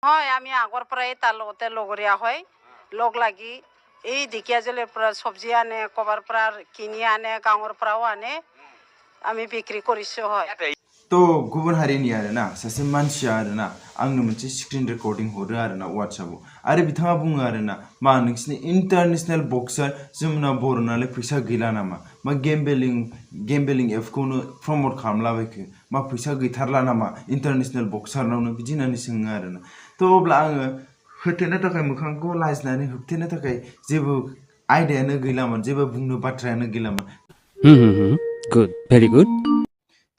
হয় আমি আগৰ পৰাই তাৰ লগতে লগৰীয়া হয় লগ লাগি এই ঢেকীয়াজুলিৰ পৰা চব্জি আনে কবাৰ পৰা কিনি আনে গাঁৱৰ পৰাও আনে আমি বিক্রি কৰিছো হয় तो गुबुन हारिनि आरोना सासे मानसिया आरोना आंनो मोनसे स्क्रिन रेकर्डिं हरो आरोना WhatsApp आरो बिथाङा बुङो आरोना मा नोंसिनि इन्टारनेशनल बक्सार जमुना बर'नालाय फैसा गैला नामा मा गेमबेलिं एपखौनो प्रमोट खालामलाबायखो मा फैसा गैथारला नामा इन्टारनेशनल बक्सारनावनो बिदि होननानै सोङो आरोना तो अब्ला आङो होथेनो थाखाय मोखांखौ लाजिनानै होबथेनो थाखाय जेबो आयदायानो गैलामोन जेबो बुंनो बाथ्रायानो गैलामोन गुड भेरि गुड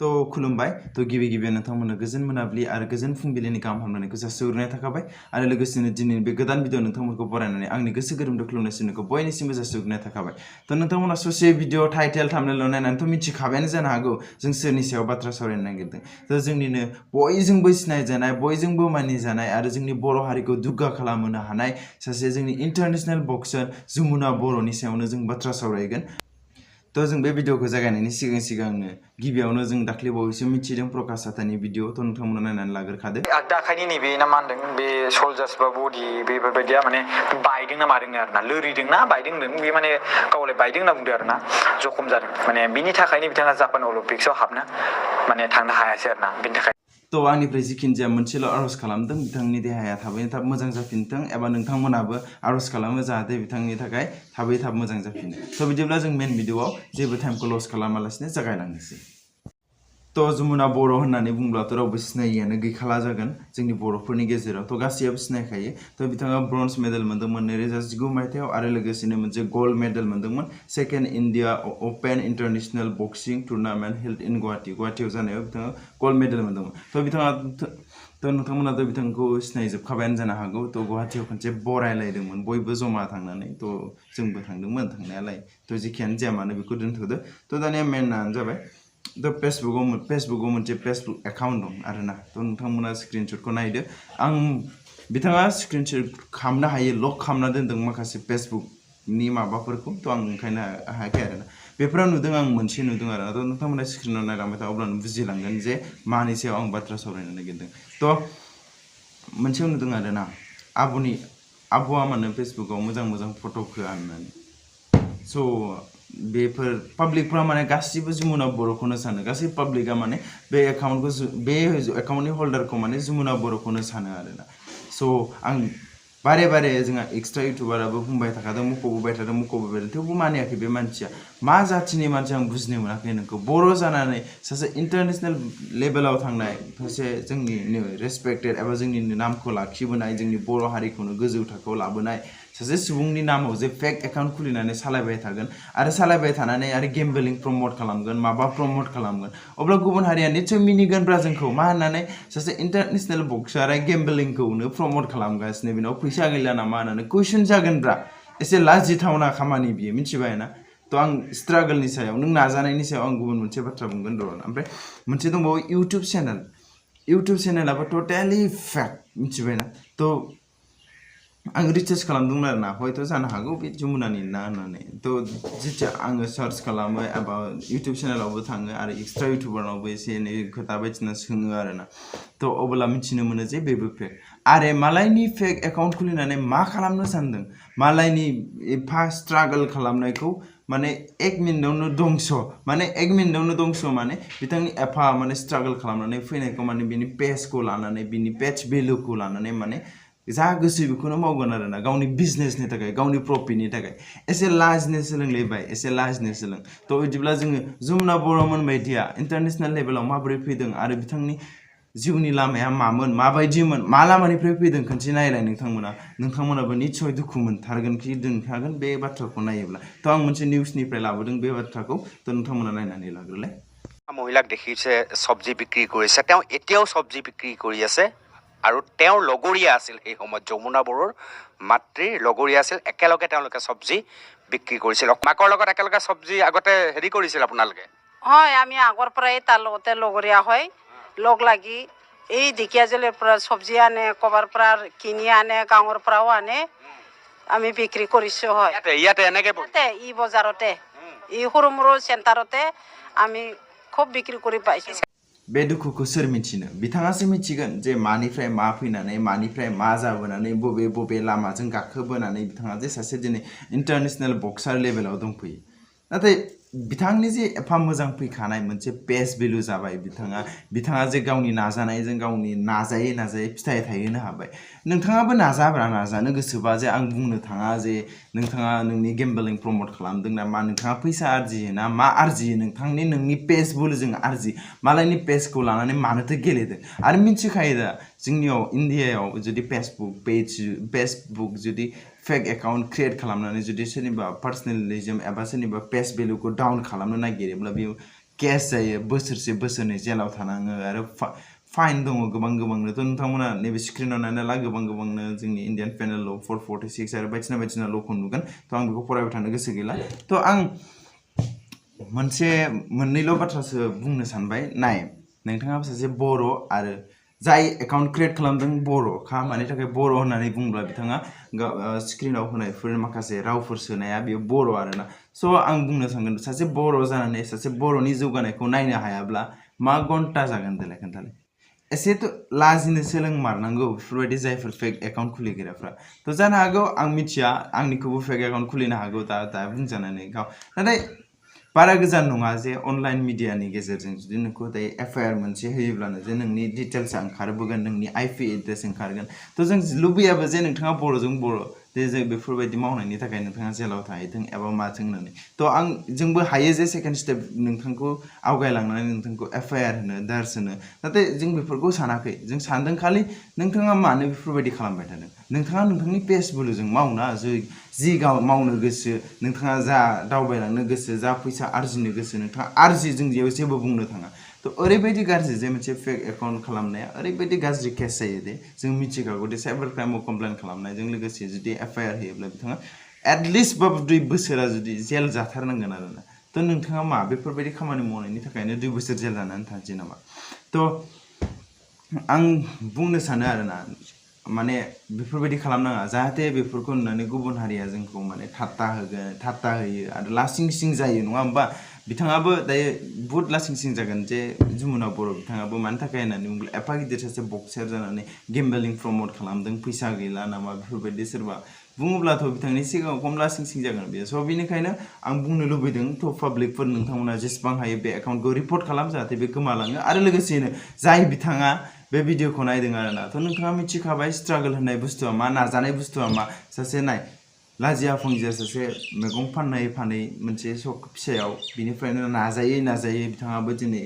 तो खुलुमबाय तो गिबि गिबियाव नोंथांमोननो गोजोन मोनाबिलि आरो गोजोन फुंबिलिनि गाहाम हामलायनायखौ जासिहरनाय थाखाबाय आरो लोगोसेनो दिनैनि बे गोदान भिडिअ नोंथांमोनखौ बरायनानै आंनि गोसो गोरबोनिफ्राय खुलुमनाय सिनखौ बयनिसिमबो जासिहरनाय थाखाबाय तो नोंथांमोना ससे भिडिअ टाइटेल थाम्बनेल नायनानैथ' मिथिखाबायानो जानो हागौ जों सोरनि सायाव बाथ्रा सावरायनो नागिरदों तो जोंनिनो बयजोंबो सिनायजानाय बयजोंबो मानिजानाय आरो जोंनि बर' हारिखौ दुग्गा खालामहोनो हानाय सासे जोंनि इन्टारनेशनल बक्सार जमुना बर'नि सायावनो जों बाथ्रा सावरायगोन तो जों बे भिडिअखौ जागायनायनि सिगांनो गिबियावनो जों दाख्लै बावैसो मिथिदों प्रकाश सातानि भिडिअ तो नोंथांमोना नायनानै लाग्रोखादो आगदा आखाइनि नैबे ना मा होनदों बे सल्जार्स बा बडि बेफोरबायदिया माने बायदों ना मादों आरोना लोरिदों ना बायदों होनदों बे माने गावलाय बायदों होनना बुंदों आरोना जखम जादों माने बिनि थाखायनो बिथाङा जापान अलिम्पिक्सआव हाबनो माने थांनो हायासै आरोना बिनि थाखाय तो आंनिफ्राय जिखिनि जाया मोनसेल' आर'ज खालामदों बिथांनि देहाया थाबैनो थाब मोजां जाफिनथों एबा नोंथांमोनाबो आर'ज खालामो जाहाथे बिथांनि थाखाय थाबै थाब मोजां जाफिनो तो बिदिब्ला जों मेन भिडिअआव जेबो टाइमखौ लस खालामालासिनो जागायलांनोसै तो जमुना बर' होननानै बुंब्लाथ' रावबो सिनायियानो गैखाला जागोन जोंनि बर'फोरनि गेजेराव तो गासैयाबो सिनायखायो तो बिथाङा ब्रन्ज मेडेल मोन्दोंमोन 2019 मायथाइयाव आरो लोगोसेनो मोनसे गल्ड मेडेल मोन्दोंमोन second India open international boxing tournament held in गुवाहाटियाव जानायाव बिथाङा गल्ड मेडेल मोन्दोंमोन तो बिथाङा तो नोंथांमोनाथ' बिथांखौ सिनायजोबखाबायानो जानो हागौ तो गुवाहाटियाव खनसे बरायलायदोंमोन बयबो जमा थांनानै तो जोंबो थांदोंमोन थांनायालाय तो जेखियानो जाया मानो बेखौ दोनथ'दो तो दानिया मेनानो जाबाय तो फेसबुकाव मोनसे फेसबुक एकाउन्ट दं आरोना तो नोंथांमोना स्क्रिनशटखौ नायदो आं बिथाङा स्क्रिनशट खालामनो हायो लक खालामना दोनदों माखासे फेसबुकनि माबाफोरखौ तो आं ओंखायनो हायाखै आरोना बेफोराव नुदों आं मोनसे नुदों आरोना तो नोंथांमोना स्क्रिनाव नायलांबाय था अब्लानो बुजिलांगोन जे मानि सायाव आं बाथ्रा सावरायनो नागिरदों तो मोनसेयाव नुदों आरोना आब'आ माने फेसबुकाव मोजां फट'खौ होननानै स' बेफोर पाब्लिकफ्रा माने गासिबो जमुना बर'खौनो सानो गासै पाब्लिकआ माने बे एकाउन्टनि हल्डारखौ माने जमुना बर'खौनो सानो आरोना स' आं बारे जोंहा एक्सट्रा इउटुबाराबो बुंबाय थाखादों मख'बोबाय थादों थेवबो मानियाखै बे मानसिया मा जाथिनि मानसि आं बुजिनो मोनाखै नोंखौ बर' जानानै सासे इन्टारनेशनेल लेभेलाव थांनाय सासे जोंनि रेसपेक्टेड एबा जोंनि नामखौ लाखिबोनाय जोंनि बर' हारिखौनो गोजौ थाखोआव लाबोनाय सासे सुबुंनि नामाव जे फेक एकाउन्ट खुलिनानै सालायबाय थागोन आरो सालायबाय थानानै आरो गेमबेलिं प्रमोट खालामगोन माबा प्रमोट खालामगोन अब्ला गुबुन हारिया निस्सय मिनिगोनब्रा जोंखौ मा होननानै सासे इन्टारनेशनेल बक्सारा गेमबेलिंखौनो प्रमोट खालामगासिनो बेनाव फैसा गैला नामा होननानै कुइसन जागोनब्रा एसे लाजिथावना खामानि बियो मिथिबाय ना तो आं स्ट्रागलनि सायाव नों नाजानायनि सायाव आं गुबुन मोनसे बाथ्रा बुंगोन र' ओमफ्राय मोनसे दंबावो इउटुब चेनेलाबो टटेलि फेक मिथिबाय ना तो आं रिसार्च खालामदोंमोन आरोना हयथ' जानो हागौ बे जमुनानि ना होननानै तो जेथिया आङो सार्च खालामो एबा इउटुब चेनेलावबो थाङो आरो एक्सट्रा इउटुबारनावबो एसे एनै खोथा बायदिसिना सोङो आरोना तो अब्ला मिथिनो मोनो जे बेबो फेक आरे मालायनि फेक एकाउन्ट खुलिनानै मा खालामनो सानदों मालायनि एफा स्ट्रागल खालामनायखौ माने एक मिनिटावनो दंस' माने बिथांनि एफा माने स्ट्रागल खालामनानै फैनायखौ माने बिनि पेजखौ लानानै बिनि पेज भेलुखौ लानानै माने जा गोसो बेखौनो मावगोन आरोना गावनि बिजनेसनि थाखाय गावनि प्रफिटनि थाखाय एसे लाजिनो सोलोंलायबाय एसे लाजिनो सोलों तो बिदिब्ला जोङो जमुना बर'मोन बायदिया इन्टारनेशनेल लेभेलाव माबोरै फैदों आरो बिथांनि जिउनि लामाया मामोन माबायदिमोन मा लामानिफ्राय फैदों खनसे नायलाय नोंथांमोनाबो निस्सय दुखु मोनथारगोनखि दोनखागोन बे बाथ्राखौ नायोब्ला तो आं मोनसे निउसनिफ्राय लाबोदों बे बाथ्राखौ तो नोंथांमोना नायनानै लाग्रोलाय মহিলাক দেখিছে চব্জি বিক্ৰী কৰিছে তেওঁ এতিয়াও চব্জি বিক্ৰী কৰি আছে আৰু তেওঁৰ লগৰীয়া আছিল সেই সময়ত যমুনা বড়োৰ মাতৃৰ লগৰীয়া আছিল একেলগে তেওঁলোকে চব্জি বিক্ৰী কৰিছিল মাকৰ লগত একেলগে চব্জি আগতে হেৰি কৰিছিল আপোনালোকে হয় আমি আগৰ পৰাই তাৰ লগতে লগৰীয়া হয় লগ লাগি এই ঢেকীয়াজুলিৰ পৰা চব্জি আনে কবাৰ পৰা কিনি আনে গাঁৱৰ পৰাও আনে আমি বিক্ৰী কৰিছো হয় ইয়াতে এনেকে ই বজাৰতে ই সৰু মৰু চেণ্টাৰতে আমি খুব বিক্ৰী কৰি পাইছো बे दुखुखौ सोर मिथिनो बिथाङासो मिथिगोन जे मानिफ्राय मा फैनानै मानिफ्राय मा जाबोनानै बबे बबे लामाजों गाखोबोनानै बिथाङा जे सासे दिनै इन्टारनेशनेल बक्सार लेभेलाव दंफैयो नाथाय बिथांनि जे एफा मोजां फैखानाय मोनसे बेस्ट भेलु जाबाय बिथाङा जे गावनि नाजानायजों गावनि नाजायै फिथाइ थायहोनो हाबाय नोंथाङाबो नाजानो गोसोबा जे आं बुंनो थाङा जे नोंथाङा नोंनि गेम्बलिं प्रमोट खालामदों ना मा नोंथाङा फैसा आरजियो ना मा आरजियो नोंनि पेज बोलोजों आरजि मालायनि पेजखौ लानानै मानोथो गेलेदों आरो मिथिखायो दा जोंनियाव इन्डियायाव जुदि फेसबुक जुदि फेक एकाउन्ट क्रिएट खालामनानै जुदि सोरनिबा पार्सनेलिज्म एबा सोरनिबा पेज भेलुखौ डाउन खालामनो नागिरोब्ला बेयो केस जायो बोसोरसे बोसोरनै जेलाव थानाङो आरो फाइन दङ गोबांनो थ' नोंथांमोना नैबे स्क्रिनाव नायनाला गोबांनो जोंनि इन्डियान पेनेल ल' 446 आरो बायदिसिना ल'खौ नुगोन थ' आं बेखौ फरायबाय थानो गोसो गैला थ' आं मोननैल' बाथ्रासो बुंनो सानबाय नाय नोंथाङाबो सासे बर' आरो जाय एकाउन्ट क्रिएट खालामदों बर'खा मानि थाखाय बर' होननानै बुङोब्ला बिथाङा स्क्रिनाव होनायफोर माखासे रावफोर सोनाया बेयो बर' आरोना स' आं बुंनो सानगोन सासे बर' जानानै सासे बर'नि जौगानायखौ नायनो हायाब्ला मा घन्टा जागोन देलाय खोन्थालाय एसेथ' लाजिनो सोलोंमारनांगौ बेफोरबायदि जायफोर फेक एकाउन्ट खुलिग्राफ्रा थ' जानो हागौ आं मिथिया आंनिखौबो फेक एकाउन्ट खुलिनो हागौ दा बुंजानानै नाथाय बारा गोजान नङा जे अनलाइन मिडियानि गेजेरजों जुदि नोंखौ दायो एफआइआर मोनसे होयोब्लानो जे नोंनि डिटेल्सआ ओंखारबोगोन नोंनि आइपि एड्रेस ओंखारगोन थ' जों लुबैयाबो जे नोंथाङा बर'जों बर' जे जों बेफोरबायदि मावनायनि थाखाय नोंथाङा जेलाव थाहैथों एबा माथों होननानै थ' जोंबो हायो जे सेकेन्ड स्टेप नोंथांखौ आवगायलांनानै नोंथांखौ एफआइआर होनो दार्स होनो नाथाय जों बेफोरखौ सानाखै जों सानदों खालि नोंथाङा मानो बेफोरबायदि खालामबाय थादों नोंथाङा नोंथांनि पेज बोलोजों मावना जि मावनो गोसो नोंथाङा जा दावबायलांनो गोसो जा फैसा आरजिनो गोसो नोंथाङा आरजि जों जेबो बुंनो थाङा थ' ओरैबायदि गाज्रि जे मोनसे फेक एकाउन्ट खालामनाया ओरैबायदि गाज्रि केस जायो दे जों मिथिखागौ दे साइबार क्राइमाव कमप्लेन खालामनायजों लोगोसे जुदि एफआइआर होयोब्ला बिथाङा एटलिस्टबाबो 2 बोसोरा जुदि जेल जाथारनांगोन आरोना थ' नोंथाङा मा बेफोरबायदि खामानि मावनायनि थाखायनो 2 बोसोर जेल जानानै थानोसै नामा थ' आं बुंनो सानो आरोना माने बेफोरबायदि खालामनाङा जाहाथे बेफोरखौ नुनानै गुबुन हारिया जोंखौ माने ठाट्टा होयो आरो लासिं जायो नङा होमबा बिथाङाबो दायो बहुत लासिं जागोन जे जमुना बर' बिथाङाबो मानि थाखाय होननानै बुङोब्ला एफा गिदिर सासे बक्सार जानानै गेम्बलिं प्रमोट खालामदों फैसा गैला नामा बेफोरबायदि सोरबा बुङोब्लाथ' बिथांनि सिगाङाव खम लासिं जागोन बेयो स' बेनिखायनो आं बुंनो लुबैदों थ' पाब्लिकफोर नोंथांमोना जेसेबां हायो बे एकाउन्टखौ रिपर्ट खालाम जाहाथे बे गोमालाङो आरो लोगोसेनो जाय बिथाङा बे भिडिअखौ नायदों आरोना थ' नोंथाङा मिथिखाबाय स्ट्रागल होननाय बुस्थुआ मा नाजानाय बुस्थुआ मा सासे लाजिया फंजिया सासे मैगं फानै मोनसे सक फिसायाव बिनिफ्रायनो नाजायै बिथाङाबो दिनै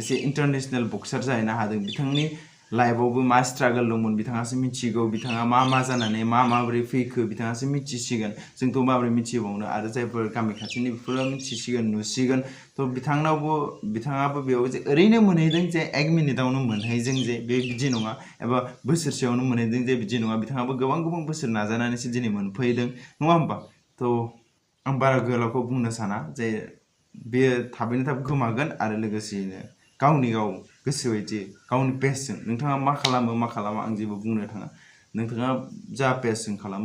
एसे इन्टारनेशनेल बक्सार जाहैनो हादों बिथांनि लाइफआवबो मा स्ट्रागल दंमोन बिथाङासो मिथिगौ बिथाङा मा जानानै माबोरै फैखो बिथाङासो मिथिसिगोन जोंथ' माबोरै मिथिबावनो आरो जायफोर गामि खाथिनि बेफोरो मिथिसिगोन नुसिगोन थ' बिथाङाबो बेयाव जे ओरैनो मोनहैदों जे 1 मिनिटावनो मोनहैदों जे बे बिदि नङा एबा बोसोरसेयावनो मोनहैदों जे बिदि नङा बिथाङाबो गोबां बोसोर नाजानानैसो दिनै मोनफैदों नङा होमबा थ' आं बारा गोलावखौ बुंनो साना जे बेयो थाबैनो थाब गोमागोन आरो लोगोसेयैनो गावनि गोसो बायदि गावनि पेजजों नोंथाङा मा खालामा आं जेबो बुंनो थाङा नोंथाङा जा पेजजों खालाम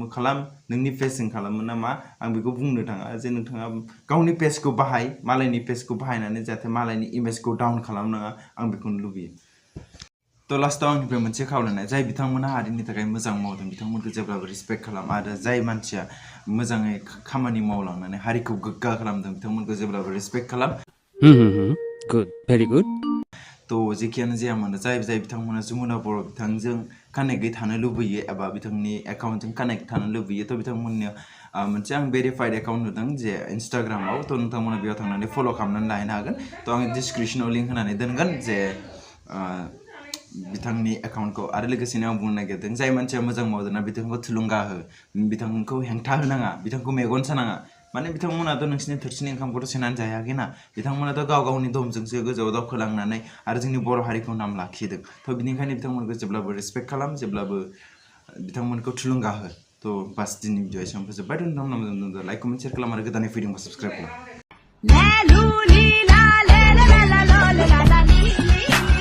नोंनि पेजजों खालामो ना मा आं बेखौ बुंनो थाङा जे नोंथाङा गावनि पेजखौ बाहाय मालायनि पेजखौ बाहायनानै जाहाथे मालायनि इमेजखौ डाउन खालामनाङा आं बेखौनो लुबैयो थ' लास्टआव आंनिफ्राय मोनसे खावलायनाय जाय बिथांमोना हारिनि थाखाय मोजां मावदों बिथांमोनखौ जेब्लाबो रिसपेक्ट खालाम आरो जाय मानसिया मोजाङै खामानि मावलांनानै हारिखौ गोग्गा खालामदों बिथांमोनखौ जेब्लाबो रिसपेक्ट खालाम Good. Very good. थ' जेखियानो जाया मानो जाय बिथांमोना जमुना बर' बिथांजों कानेक्टै थानो लुबैयो एबा बिथांनि एकाउन्टजों कानेक्ट थानो लुबैयो थ' बिथांमोननो मोनसे आं भेरिफाइड एकाउन्ट नुदों जे इन्सटाग्रामाव थ' नोंथांमोना बेयाव थांनानै फल' खालामनानै लाहैनो हागोन थ' आं डिसक्रिपसनाव लिंक होनानै दोनगोन जे बिथांनि एकाउन्टखौ आरो लोगोसेनो आं बुंनो नागिरदों जाय मानसिया मोजां मावदोंना बिथांखौ थुलुंगा हो बिथांखौ हेंथा होनाङा बिथांखौ मेगन सानाङा माने बिथांमोनाथ' नोंसिनि थोरसिनि ओंखामखौथ' सेनानै जायाखैना बिथांमोनाथ' गावनि दमजोंसो गोजौआव दावखोलांनानै आरो जोंनि बर' हारिखौ नाम लाखिदों थ' बिनिखायनो बिथांमोनखौ जेब्लाबो रेसपेक्ट खालाम जेब्लाबो बिथांमोनखौ थुलुंगा हो थ' बास दिनैनि भिडिअ एसेबां फोजोब्बाय नोंथांमोना लाइक कमेन्ट शेयार खालाम आरो गोदानै फैदोंबा साबस्क्राइब खालाम